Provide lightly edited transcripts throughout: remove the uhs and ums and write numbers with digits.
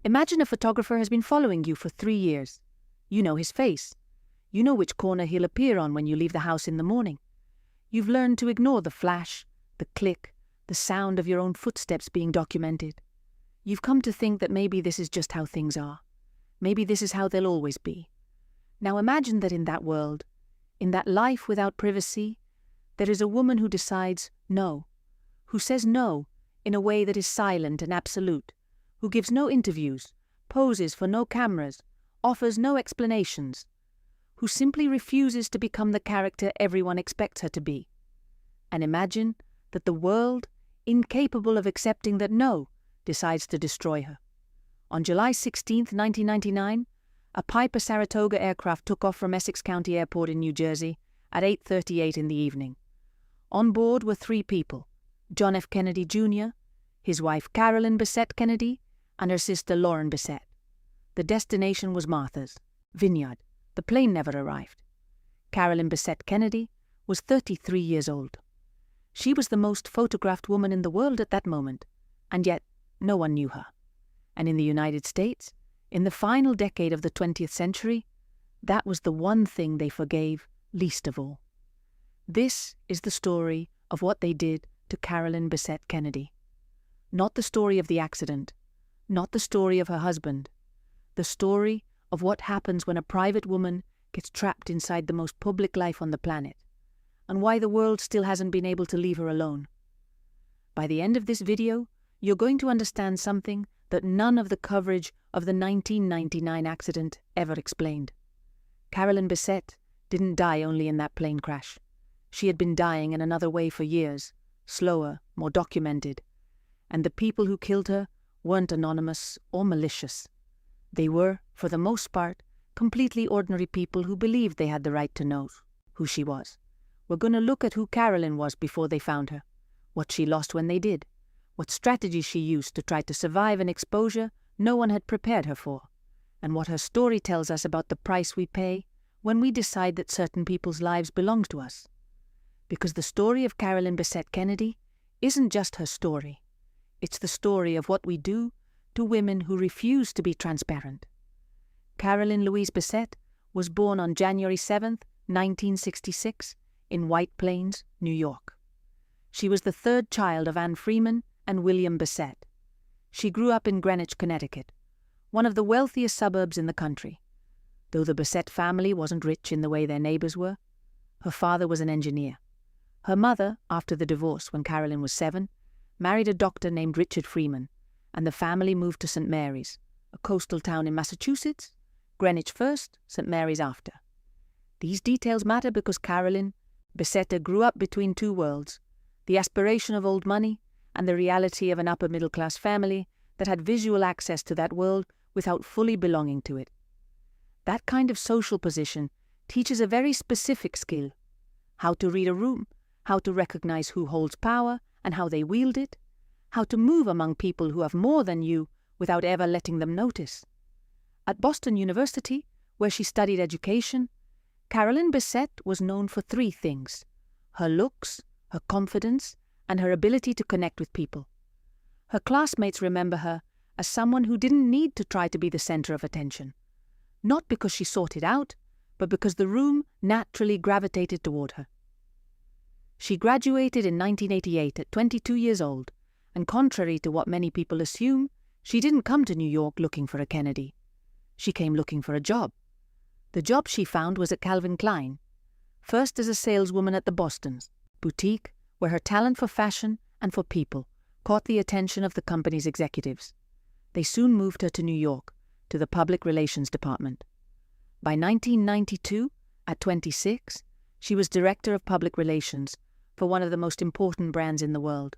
Imagine a photographer has been following you for 3 years. You know his face. You know which corner he'll appear on when you leave the house in the morning. You've learned to ignore the flash, the click, the sound of your own footsteps being documented. You've come to think that maybe this is just how things are. Maybe this is how they'll always be. Now imagine that in that world, in that life without privacy, there is a woman who decides no, who says no in a way that is silent and absolute, who gives no interviews, poses for no cameras, offers no explanations, who simply refuses to become the character everyone expects her to be. And imagine that the world, incapable of accepting that no, decides to destroy her. On July 16, 1999, a Piper Saratoga aircraft took off from Essex County Airport in New Jersey at 8:38 in the evening. On board were 3 people: John F. Kennedy Jr., his wife Carolyn Bessette-Kennedy, and her sister Lauren Bessette. The destination was Martha's Vineyard. The plane never arrived. Carolyn Bessette-Kennedy was 33 years old. She was the most photographed woman in the world at that moment, and yet no one knew her. And in the United States, in the final decade of the 20th century, that was the one thing they forgave least of all. This is the story of what they did to Carolyn Bessette-Kennedy. Not the story of the accident, not the story of her husband, the story of what happens when a private woman gets trapped inside the most public life on the planet, and why the world still hasn't been able to leave her alone. By the end of this video, you're going to understand something that none of the coverage of the 1999 accident ever explained. Carolyn Bessette didn't die only in that plane crash. She had been dying in another way for years, slower, more documented. And the people who killed her weren't anonymous or malicious. They were, for the most part, completely ordinary people who believed they had the right to know who she was. We're going to look at who Carolyn was before they found her, what she lost when they did, what strategies she used to try to survive an exposure no one had prepared her for, and what her story tells us about the price we pay when we decide that certain people's lives belong to us. Because the story of Carolyn Bessette-Kennedy isn't just her story. It's the story of what we do to women who refuse to be transparent. Carolyn Louise Bessette was born on January 7, 1966, in White Plains, New York. She was the 3rd child of Anne Freeman and William Bessette. She grew up in Greenwich, Connecticut, one of the wealthiest suburbs in the country. Though the Bessette family wasn't rich in the way their neighbors were, her father was an engineer. Her mother, after the divorce when Carolyn was 7, married a doctor named Richard Freeman, and the family moved to St. Mary's, a coastal town in Massachusetts, Greenwich first, St. Mary's after. These details matter because Carolyn Bessette grew up between 2 worlds, the aspiration of old money and the reality of an upper-middle-class family that had visual access to that world without fully belonging to it. That kind of social position teaches a very specific skill: how to read a room, how to recognize who holds power and how they wield it, how to move among people who have more than you without ever letting them notice. At Boston University, where she studied education, Carolyn Bessette was known for 3 things: her looks, her confidence, and her ability to connect with people. Her classmates remember her as someone who didn't need to try to be the center of attention, not because she sought it out, but because the room naturally gravitated toward her. She graduated in 1988 at 22 years old, and contrary to what many people assume, she didn't come to New York looking for a Kennedy. She came looking for a job. The job she found was at Calvin Klein, first as a saleswoman at the Boston's boutique, where her talent for fashion and for people caught the attention of the company's executives. They soon moved her to New York, to the Public Relations Department. By 1992, at 26, she was Director of Public Relations for one of the most important brands in the world.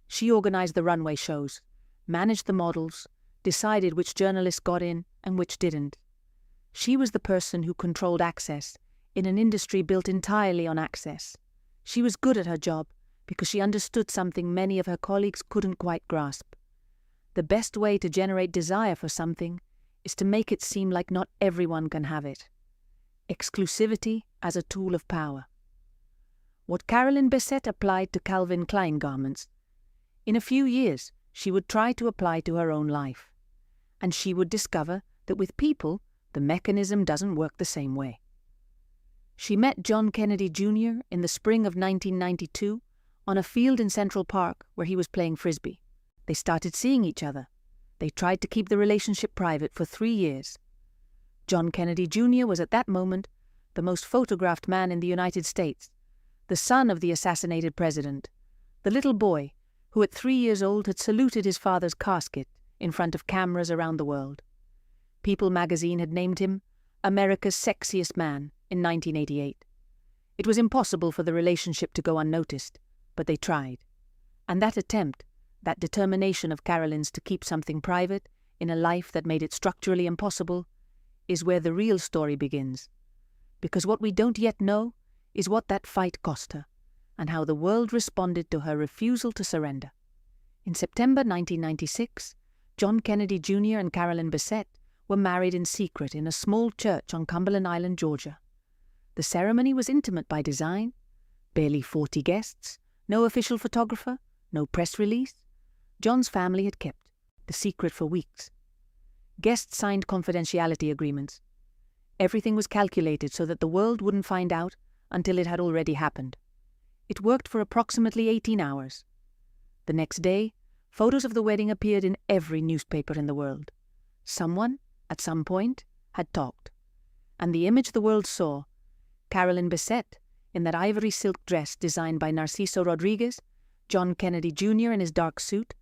She organized the runway shows, managed the models, decided which journalists got in and which didn't. She was the person who controlled access in an industry built entirely on access. She was good at her job because she understood something many of her colleagues couldn't quite grasp. The best way to generate desire for something is to make it seem like not everyone can have it. Exclusivity as a tool of power. What Carolyn Bessette applied to Calvin Klein garments, in a few years she would try to apply to her own life. and she would discover that with people, the mechanism doesn't work the same way. She met John Kennedy Jr. in the spring of 1992 on a field in Central Park where he was playing frisbee. They started seeing each other. They tried to keep the relationship private for 3 years. John Kennedy Jr. was at that moment the most photographed man in the United States, the son of the assassinated president, the little boy who at 3 years old had saluted his father's casket in front of cameras around the world. People magazine had named him America's Sexiest Man in 1988. It was impossible for the relationship to go unnoticed, but they tried. And that attempt, that determination of Carolyn's to keep something private in a life that made it structurally impossible, is where the real story begins. Because what we don't yet know is what that fight cost her, and how the world responded to her refusal to surrender. In September 1996, John Kennedy Jr. and Carolyn Bessette were married in secret in a small church on Cumberland Island, Georgia. The ceremony was intimate by design, barely 40 guests, no official photographer, no press release. John's family had kept the secret for weeks. Guests signed confidentiality agreements. Everything was calculated so that the world wouldn't find out until it had already happened. It worked for approximately 18 hours. The next day, photos of the wedding appeared in every newspaper in the world. Someone, at some point, had talked. And the image the world saw, Carolyn Bessette in that ivory silk dress designed by Narciso Rodriguez, John Kennedy Jr. in his dark suit,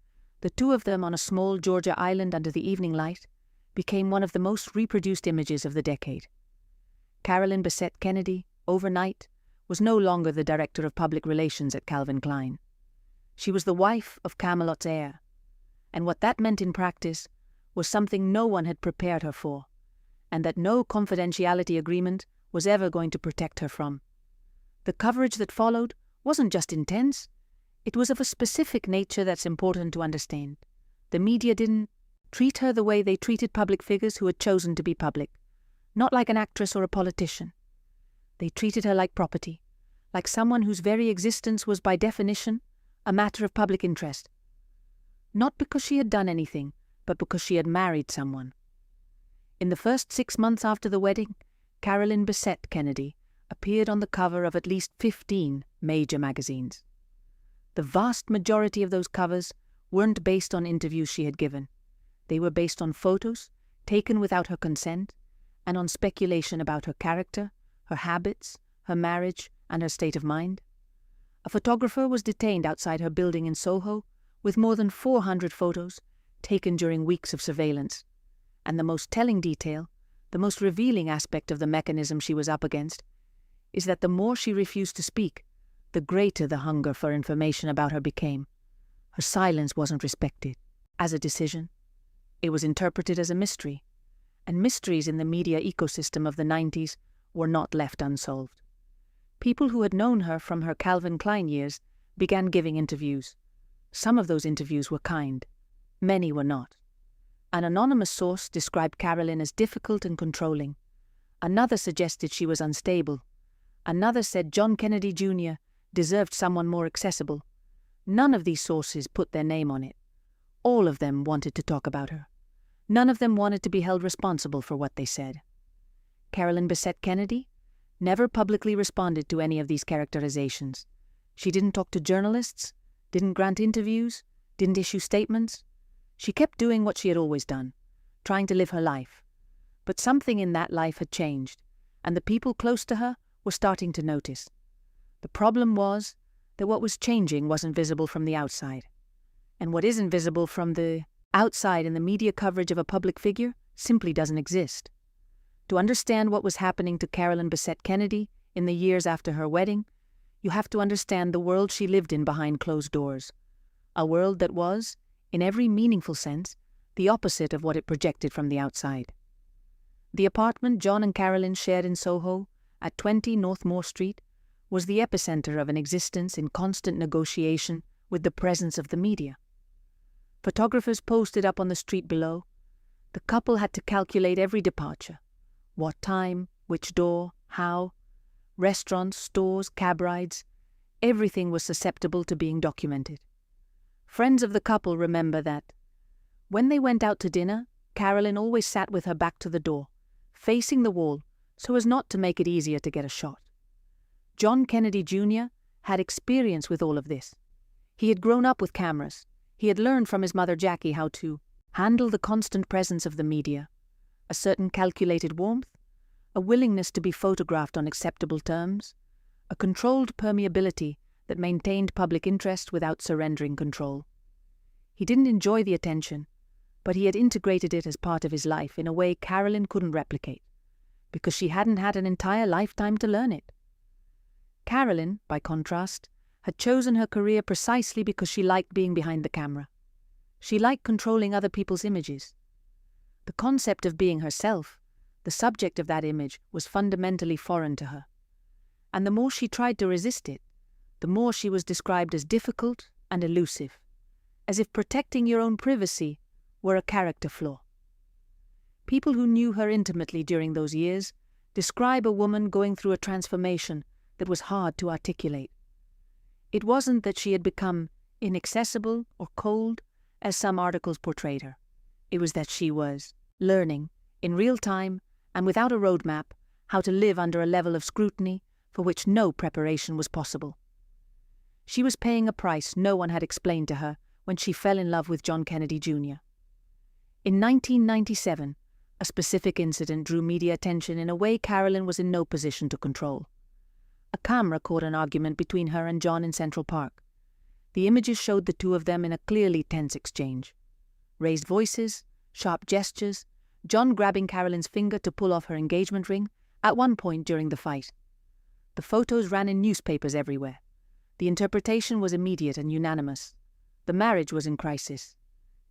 the two of them on a small Georgia island under the evening light, became one of the most reproduced images of the decade. Carolyn Bessette-Kennedy, overnight, was no longer the director of public relations at Calvin Klein. She was the wife of Camelot's heir, and what that meant in practice was something no one had prepared her for, and that no confidentiality agreement was ever going to protect her from. The coverage that followed wasn't just intense, it was of a specific nature that's important to understand. The media didn't treat her the way they treated public figures who had chosen to be public, not like an actress or a politician. They treated her like property, like someone whose very existence was by definition a matter of public interest. Not because she had done anything, but because she had married someone. In the first 6 months after the wedding, Carolyn Bessette-Kennedy appeared on the cover of at least 15 major magazines. The vast majority of those covers weren't based on interviews she had given. They were based on photos taken without her consent and on speculation about her character, her habits, her marriage, and her state of mind. A photographer was detained outside her building in Soho with more than 400 photos taken during weeks of surveillance. And the most telling detail, the most revealing aspect of the mechanism she was up against, is that the more she refused to speak, the greater the hunger for information about her became. Her silence wasn't respected as a decision. It was interpreted as a mystery, and mysteries in the media ecosystem of the 90s were not left unsolved. People who had known her from her Calvin Klein years began giving interviews. Some of those interviews were kind. Many were not. An anonymous source described Carolyn as difficult and controlling. Another suggested she was unstable. Another said John Kennedy Jr. deserved someone more accessible. None of these sources put their name on it. All of them wanted to talk about her. None of them wanted to be held responsible for what they said. Carolyn Bessette-Kennedy never publicly responded to any of these characterizations. She didn't talk to journalists, didn't grant interviews, didn't issue statements. She kept doing what she had always done, trying to live her life. But something in that life had changed, and the people close to her were starting to notice. The problem was that what was changing wasn't visible from the outside. And what isn't visible from the outside in the media coverage of a public figure simply doesn't exist. To understand what was happening to Carolyn Bessette-Kennedy in the years after her wedding, you have to understand the world she lived in behind closed doors. A world that was, in every meaningful sense, the opposite of what it projected from the outside. The apartment John and Carolyn shared in Soho, at 20 North Moore Street, was the epicenter of an existence in constant negotiation with the presence of the media. Photographers posted up on the street below. The couple had to calculate every departure. What time, which door, how. Restaurants, stores, cab rides. Everything was susceptible to being documented. Friends of the couple remember that when they went out to dinner, Carolyn always sat with her back to the door, facing the wall, so as not to make it easier to get a shot. John Kennedy Jr. had experience with all of this. He had grown up with cameras. He had learned from his mother Jackie how to handle the constant presence of the media, a certain calculated warmth, a willingness to be photographed on acceptable terms, a controlled permeability that maintained public interest without surrendering control. He didn't enjoy the attention, but he had integrated it as part of his life in a way Carolyn couldn't replicate, because she hadn't had an entire lifetime to learn it. Carolyn, by contrast, had chosen her career precisely because she liked being behind the camera. She liked controlling other people's images. The concept of being herself, the subject of that image, was fundamentally foreign to her. And the more she tried to resist it, the more she was described as difficult and elusive, as if protecting your own privacy were a character flaw. People who knew her intimately during those years describe a woman going through a transformation that was hard to articulate. It wasn't that she had become inaccessible or cold, as some articles portrayed her. It was that she was learning, in real time and without a roadmap, how to live under a level of scrutiny for which no preparation was possible. She was paying a price no one had explained to her when she fell in love with John Kennedy Jr. In 1997, a specific incident drew media attention in a way Carolyn was in no position to control. A camera caught an argument between her and John in Central Park. The images showed the two of them in a clearly tense exchange. Raised voices, sharp gestures, John grabbing Carolyn's finger to pull off her engagement ring at one point during the fight. The photos ran in newspapers everywhere. The interpretation was immediate and unanimous. The marriage was in crisis.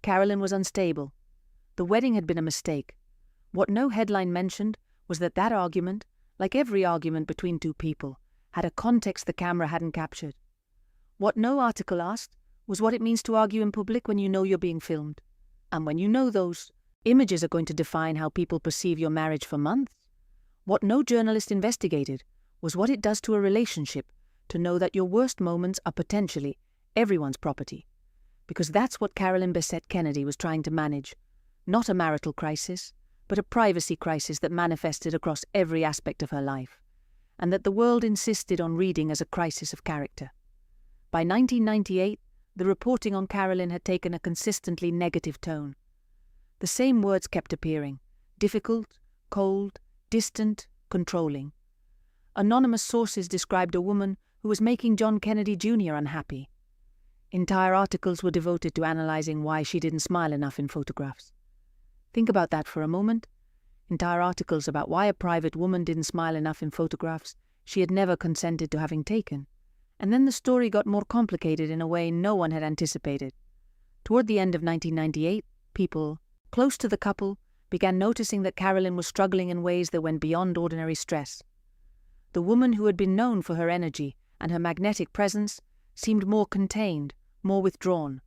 Carolyn was unstable. The wedding had been a mistake. What no headline mentioned was that argument, like every argument between two people, had a context the camera hadn't captured. What no article asked was what it means to argue in public when you know you're being filmed. And when you know those images are going to define how people perceive your marriage for months. What no journalist investigated was what it does to a relationship to know that your worst moments are potentially everyone's property. Because that's what Carolyn Bessette-Kennedy was trying to manage. Not a marital crisis, but a privacy crisis that manifested across every aspect of her life, and that the world insisted on reading as a crisis of character. By 1998, the reporting on Carolyn had taken a consistently negative tone. The same words kept appearing: difficult, cold, distant, controlling. Anonymous sources described a woman who was making John Kennedy Jr. unhappy. Entire articles were devoted to analyzing why she didn't smile enough in photographs. Think about that for a moment. Entire articles about why a private woman didn't smile enough in photographs she had never consented to having taken. And then the story got more complicated in a way no one had anticipated. Toward the end of 1998, people close to the couple began noticing that Carolyn was struggling in ways that went beyond ordinary stress. The woman who had been known for her energy and her magnetic presence seemed more contained, more withdrawn,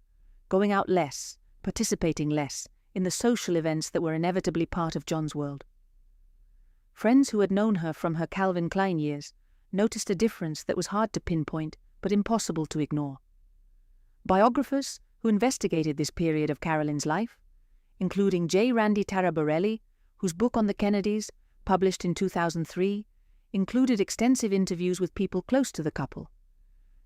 going out less, participating less in the social events that were inevitably part of John's world. Friends who had known her from her Calvin Klein years noticed a difference that was hard to pinpoint but impossible to ignore. Biographers who investigated this period of Carolyn's life, including J. Randy Taraborelli, whose book on the Kennedys, published in 2003, included extensive interviews with people close to the couple,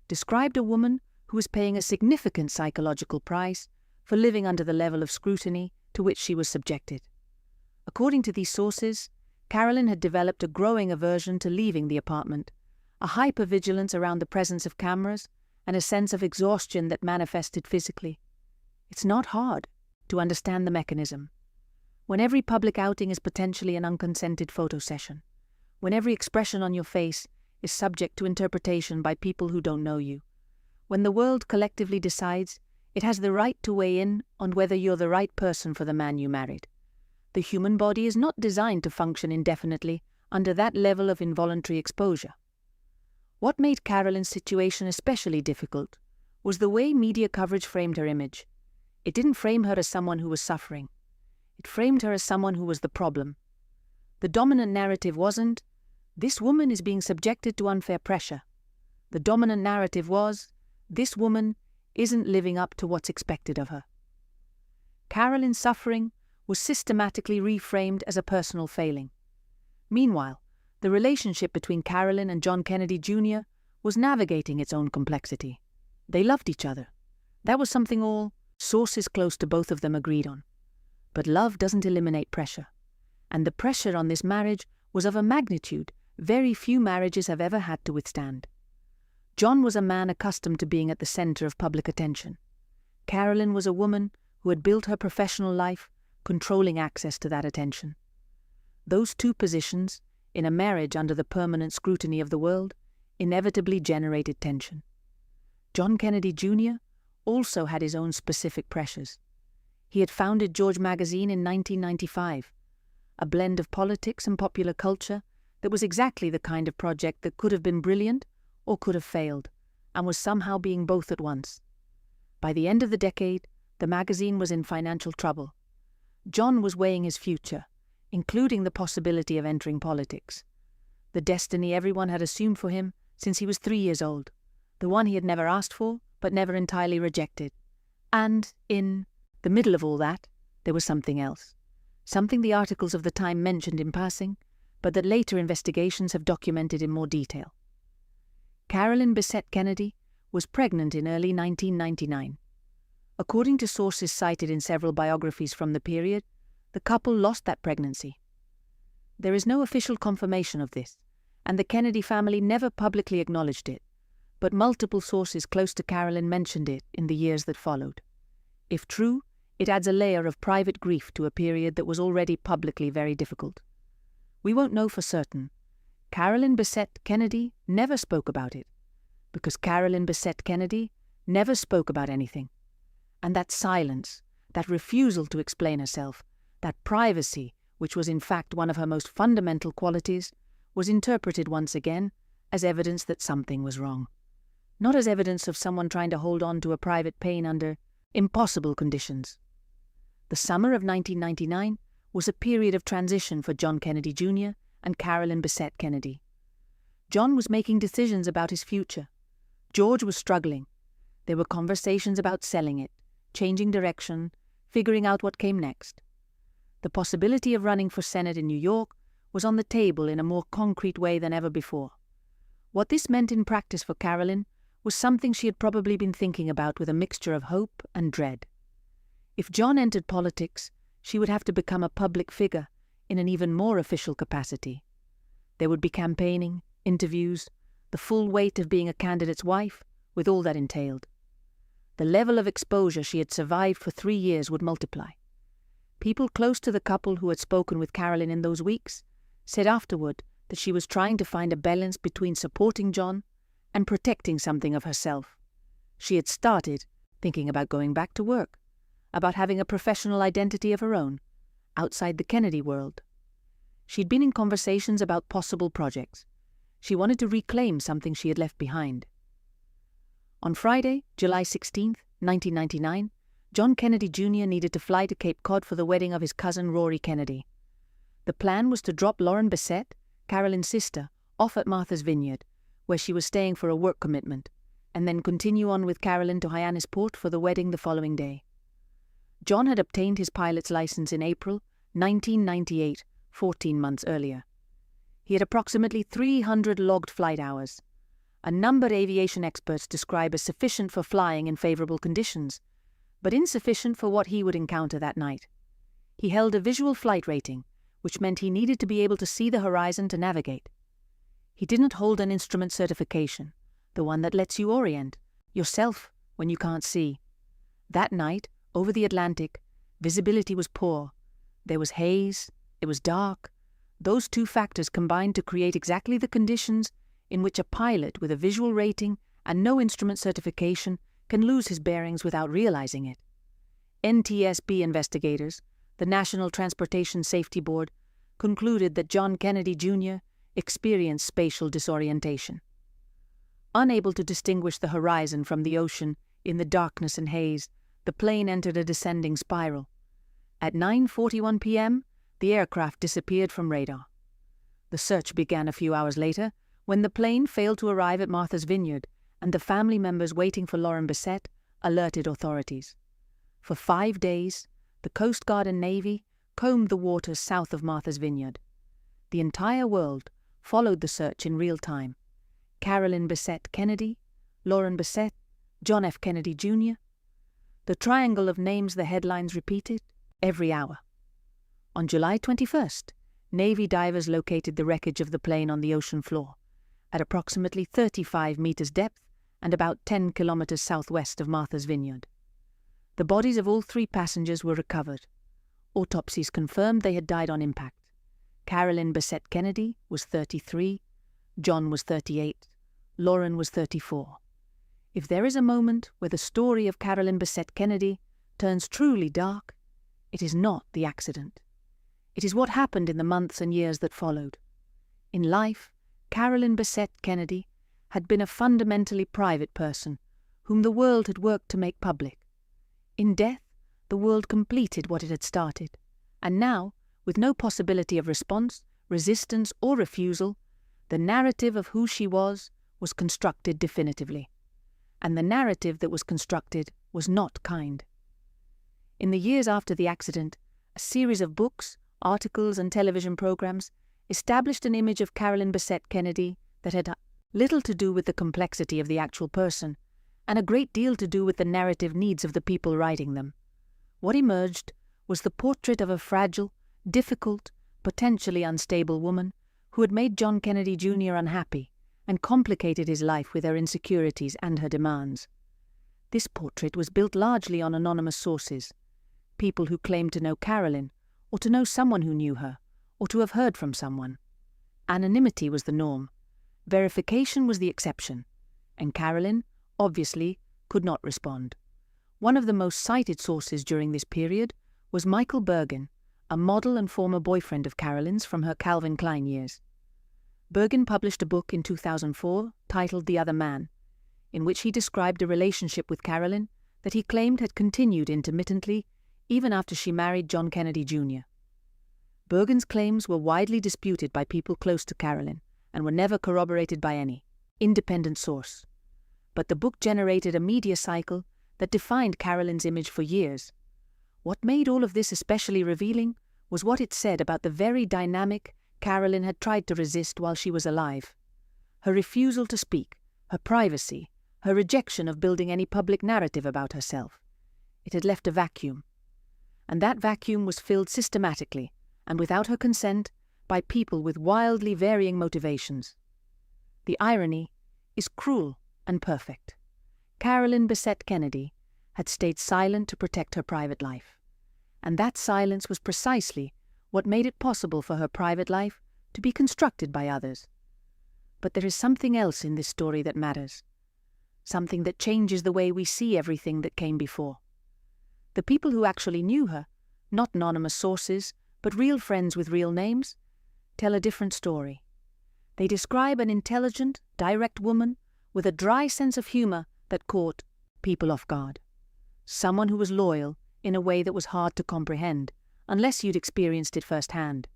described a woman who was paying a significant psychological price for living under the level of scrutiny to which she was subjected. According to these sources, Carolyn had developed a growing aversion to leaving the apartment, a hypervigilance around the presence of cameras, and a sense of exhaustion that manifested physically. It's not hard to understand the mechanism. When every public outing is potentially an unconsented photo session, when every expression on your face is subject to interpretation by people who don't know you, when the world collectively decides it has the right to weigh in on whether you're the right person for the man you married. The human body is not designed to function indefinitely under that level of involuntary exposure. What made Carolyn's situation especially difficult was the way media coverage framed her image. It didn't frame her as someone who was suffering. It framed her as someone who was the problem. The dominant narrative wasn't, "This woman is being subjected to unfair pressure." The dominant narrative was, "This woman isn't living up to what's expected of her." Carolyn's suffering was systematically reframed as a personal failing. Meanwhile, the relationship between Carolyn and John Kennedy Jr. was navigating its own complexity. They loved each other. That was something all sources close to both of them agreed on. But love doesn't eliminate pressure. And the pressure on this marriage was of a magnitude very few marriages have ever had to withstand. John was a man accustomed to being at the center of public attention. Carolyn was a woman who had built her professional life controlling access to that attention. Those two positions, in a marriage under the permanent scrutiny of the world, inevitably generated tension. John Kennedy Jr. also had his own specific pressures. He had founded George magazine in 1995, a blend of politics and popular culture that was exactly the kind of project that could have been brilliant or could have failed, and was somehow being both at once. By the end of the decade, the magazine was in financial trouble. John was weighing his future, including the possibility of entering politics. The destiny everyone had assumed for him since he was 3 years old, the one he had never asked for but never entirely rejected. And, in the middle of all that, there was something else. Something the articles of the time mentioned in passing, but that later investigations have documented in more detail. Carolyn Bessette-Kennedy was pregnant in early 1999. According to sources cited in several biographies from the period, the couple lost that pregnancy. There is no official confirmation of this, and the Kennedy family never publicly acknowledged it, but multiple sources close to Carolyn mentioned it in the years that followed. If true, it adds a layer of private grief to a period that was already publicly very difficult. We won't know for certain. Carolyn Bessette-Kennedy never spoke about it, because Carolyn Bessette-Kennedy never spoke about anything. And that silence, that refusal to explain herself, that privacy, which was in fact one of her most fundamental qualities, was interpreted once again as evidence that something was wrong. Not as evidence of someone trying to hold on to a private pain under impossible conditions. The summer of 1999 was a period of transition for John Kennedy Jr. and Carolyn Bessette-Kennedy. John was making decisions about his future. George was struggling. There were conversations about selling it, changing direction, figuring out what came next. The possibility of running for Senate in New York was on the table in a more concrete way than ever before. What this meant in practice for Carolyn was something she had probably been thinking about with a mixture of hope and dread. If John entered politics, she would have to become a public figure in an even more official capacity. There would be campaigning, interviews, the full weight of being a candidate's wife, with all that entailed. The level of exposure she had survived for 3 years would multiply. People close to the couple who had spoken with Carolyn in those weeks said afterward that she was trying to find a balance between supporting John and protecting something of herself. She had started thinking about going back to work, about having a professional identity of her own, outside the Kennedy world. She'd been in conversations about possible projects. She wanted to reclaim something she had left behind. On Friday, July 16, 1999, John Kennedy Jr. needed to fly to Cape Cod for the wedding of his cousin Rory Kennedy. The plan was to drop Lauren Bessette, Carolyn's sister, off at Martha's Vineyard, where she was staying for a work commitment, and then continue on with Carolyn to Hyannisport for the wedding the following day. John had obtained his pilot's license in April 1998, 14 months earlier. He had approximately 300 logged flight hours, a number aviation experts describe as sufficient for flying in favorable conditions, but insufficient for what he would encounter that night. He held a visual flight rating, which meant he needed to be able to see the horizon to navigate. He didn't hold an instrument certification, the one that lets you orient yourself when you can't see. That night, over the Atlantic, visibility was poor. There was haze, it was dark. Those two factors combined to create exactly the conditions in which a pilot with a visual rating and no instrument certification can lose his bearings without realizing it. NTSB investigators, the National Transportation Safety Board, concluded that John Kennedy Jr. experienced spatial disorientation. Unable to distinguish the horizon from the ocean in the darkness and haze, the plane entered a descending spiral. At 9:41 p.m., the aircraft disappeared from radar. The search began a few hours later, when the plane failed to arrive at Martha's Vineyard, and the family members waiting for Lauren Bessette alerted authorities. For 5 days, the Coast Guard and Navy combed the waters south of Martha's Vineyard. The entire world followed the search in real time. Carolyn Bessette-Kennedy, Lauren Bessette, John F. Kennedy Jr. The triangle of names the headlines repeated every hour. On July 21st, Navy divers located the wreckage of the plane on the ocean floor, at approximately 35 meters depth and about 10 kilometers southwest of Martha's Vineyard. The bodies of all 3 passengers were recovered. Autopsies confirmed they had died on impact. Carolyn Bessette-Kennedy was 33, John was 38, Lauren was 34. If there is a moment where the story of Carolyn Bessette-Kennedy turns truly dark, it is not the accident. It is what happened in the months and years that followed. In life, Carolyn Bessette-Kennedy had been a fundamentally private person whom the world had worked to make public. In death, the world completed what it had started, and now, with no possibility of response, resistance, or refusal, the narrative of who she was constructed definitively. And the narrative that was constructed was not kind. In the years after the accident, a series of books, articles, and television programs established an image of Carolyn Bessette-Kennedy that had little to do with the complexity of the actual person, and a great deal to do with the narrative needs of the people writing them. What emerged was the portrait of a fragile, difficult, potentially unstable woman who had made John Kennedy Jr. unhappy and complicated his life with her insecurities and her demands. This portrait was built largely on anonymous sources, people who claimed to know Carolyn, or to know someone who knew her, or to have heard from someone. Anonymity was the norm. Verification was the exception, and Carolyn, obviously, could not respond. One of the most cited sources during this period was Michael Bergen, a model and former boyfriend of Carolyn's from her Calvin Klein years. Bergen published a book in 2004 titled The Other Man, in which he described a relationship with Carolyn that he claimed had continued intermittently even after she married John Kennedy Jr. Bergen's claims were widely disputed by people close to Carolyn and were never corroborated by any independent source. But the book generated a media cycle that defined Carolyn's image for years. What made all of this especially revealing was what it said about the very dynamic Carolyn had tried to resist while she was alive. Her refusal to speak, her privacy, her rejection of building any public narrative about herself. It had left a vacuum. And that vacuum was filled systematically, and without her consent, by people with wildly varying motivations. The irony is cruel and perfect. Carolyn Bessette-Kennedy had stayed silent to protect her private life. And that silence was precisely what made it possible for her private life to be constructed by others. But there is something else in this story that matters. Something that changes the way we see everything that came before. The people who actually knew her, not anonymous sources, but real friends with real names, tell a different story. They describe an intelligent, direct woman with a dry sense of humor that caught people off guard. Someone who was loyal in a way that was hard to comprehend, unless you'd experienced it firsthand.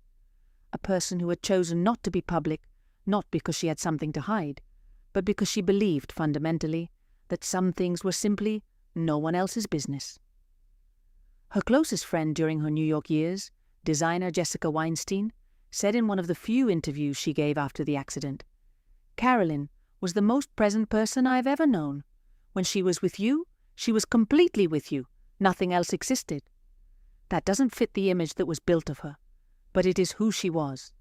A person who had chosen not to be public, not because she had something to hide, but because she believed fundamentally that some things were simply no one else's business. Her closest friend during her New York years, designer Jessica Weinstein, said in one of the few interviews she gave after the accident, "Carolyn was the most present person I have ever known. When she was with you, she was completely with you. Nothing else existed." That doesn't fit the image that was built of her, but it is who she was.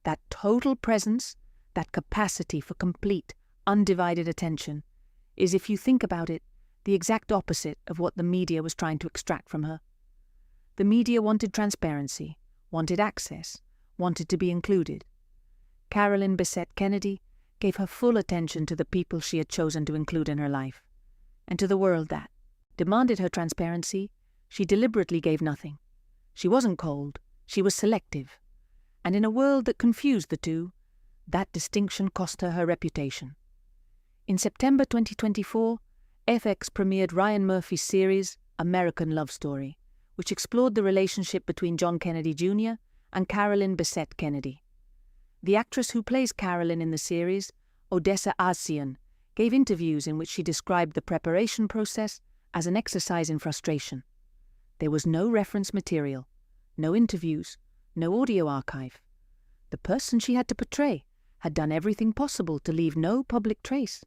That total presence, that capacity for complete, undivided attention, is, if you think about it, the exact opposite of what the media was trying to extract from her. The media wanted transparency, wanted access, wanted to be included. Carolyn Bessette-Kennedy gave her full attention to the people she had chosen to include in her life, and to the world that demanded her transparency. She deliberately gave nothing. She wasn't cold, she was selective. And in a world that confused the two, that distinction cost her her reputation. In September 2024, FX premiered Ryan Murphy's series, American Love Story, which explored the relationship between John Kennedy Jr. and Carolyn Bessette-Kennedy. The actress who plays Carolyn in the series, Odessa Asian, gave interviews in which she described the preparation process as an exercise in frustration. There was no reference material, no interviews, no audio archive. The person she had to portray had done everything possible to leave no public trace.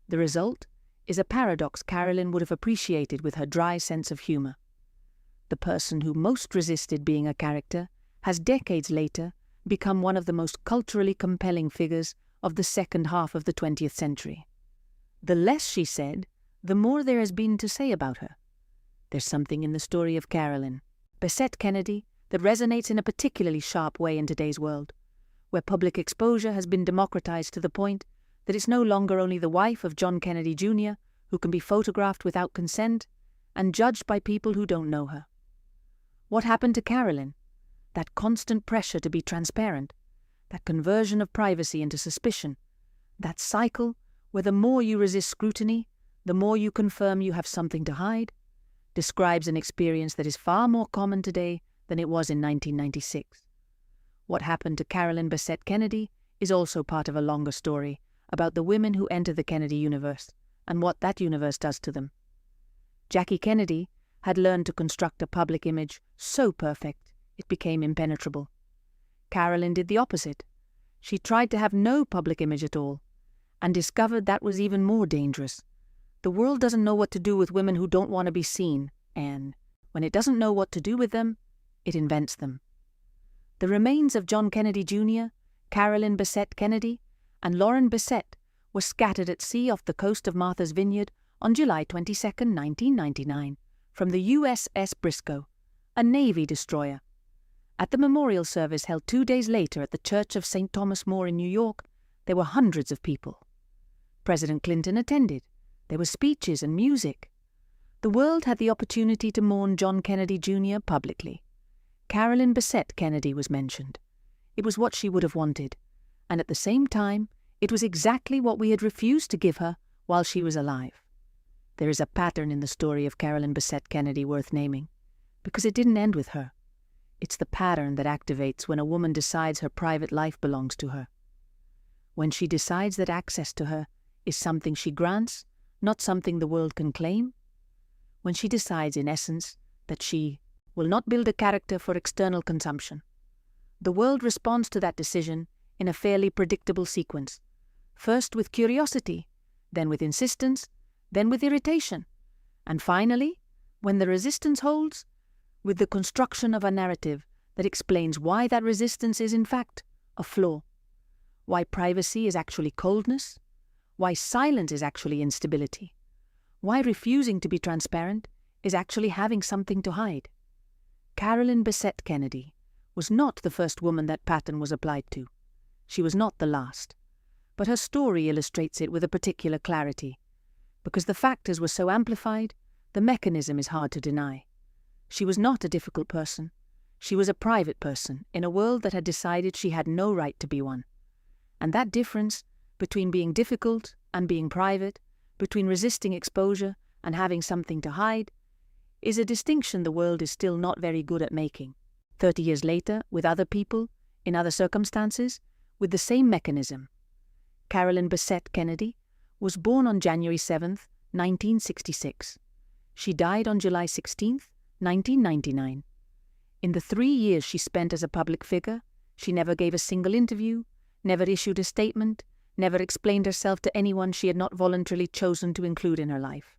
The result is a paradox Carolyn would have appreciated with her dry sense of humor. The person who most resisted being a character has decades later become one of the most culturally compelling figures of the second half of the 20th century. The less she said, the more there has been to say about her. There's something in the story of Carolyn Bessette-Kennedy that resonates in a particularly sharp way in today's world, where public exposure has been democratized to the point that it's no longer only the wife of John Kennedy Jr. who can be photographed without consent and judged by people who don't know her. What happened to Carolyn? That constant pressure to be transparent, that conversion of privacy into suspicion, that cycle where the more you resist scrutiny, the more you confirm you have something to hide, describes an experience that is far more common today than it was in 1996. What happened to Carolyn Bessette-Kennedy is also part of a longer story about the women who enter the Kennedy universe and what that universe does to them. Jackie Kennedy had learned to construct a public image so perfect it became impenetrable. Carolyn did the opposite. She tried to have no public image at all, and discovered that was even more dangerous. The world doesn't know what to do with women who don't want to be seen, and when it doesn't know what to do with them, it invents them. The remains of John Kennedy Jr., Carolyn Bessette-Kennedy, and Lauren Bessette were scattered at sea off the coast of Martha's Vineyard on July 22, 1999, from the USS Briscoe, a Navy destroyer. At the memorial service held 2 days later at the Church of St. Thomas More in New York, there were hundreds of people. President Clinton attended. There were speeches and music. The world had the opportunity to mourn John Kennedy Jr. publicly. Carolyn Bessette-Kennedy was mentioned. It was what she would have wanted, and at the same time, it was exactly what we had refused to give her while she was alive. There is a pattern in the story of Carolyn Bessette-Kennedy worth naming, because it didn't end with her. It's the pattern that activates when a woman decides her private life belongs to her. When she decides that access to her is something she grants, not something the world can claim. When she decides, in essence, that she will not build a character for external consumption. The world responds to that decision in a fairly predictable sequence, first with curiosity, then with insistence, then with irritation, and finally, when the resistance holds, with the construction of a narrative that explains why that resistance is in fact a flaw, why privacy is actually coldness, why silence is actually instability, why refusing to be transparent is actually having something to hide. Carolyn Bessette-Kennedy was not the first woman that pattern was applied to. She was not the last. But her story illustrates it with a particular clarity. Because the factors were so amplified, the mechanism is hard to deny. She was not a difficult person. She was a private person in a world that had decided she had no right to be one. And that difference between being difficult and being private, between resisting exposure and having something to hide, is a distinction the world is still not very good at making. 30 years later, with other people, in other circumstances, with the same mechanism. Carolyn Bessette-Kennedy was born on January 7, 1966. She died on July 16, 1999. In the 3 years she spent as a public figure, she never gave a single interview, never issued a statement, never explained herself to anyone she had not voluntarily chosen to include in her life.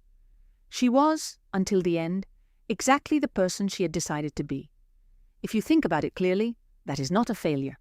She was, until the end, exactly the person she had decided to be. If you think about it clearly, that is not a failure.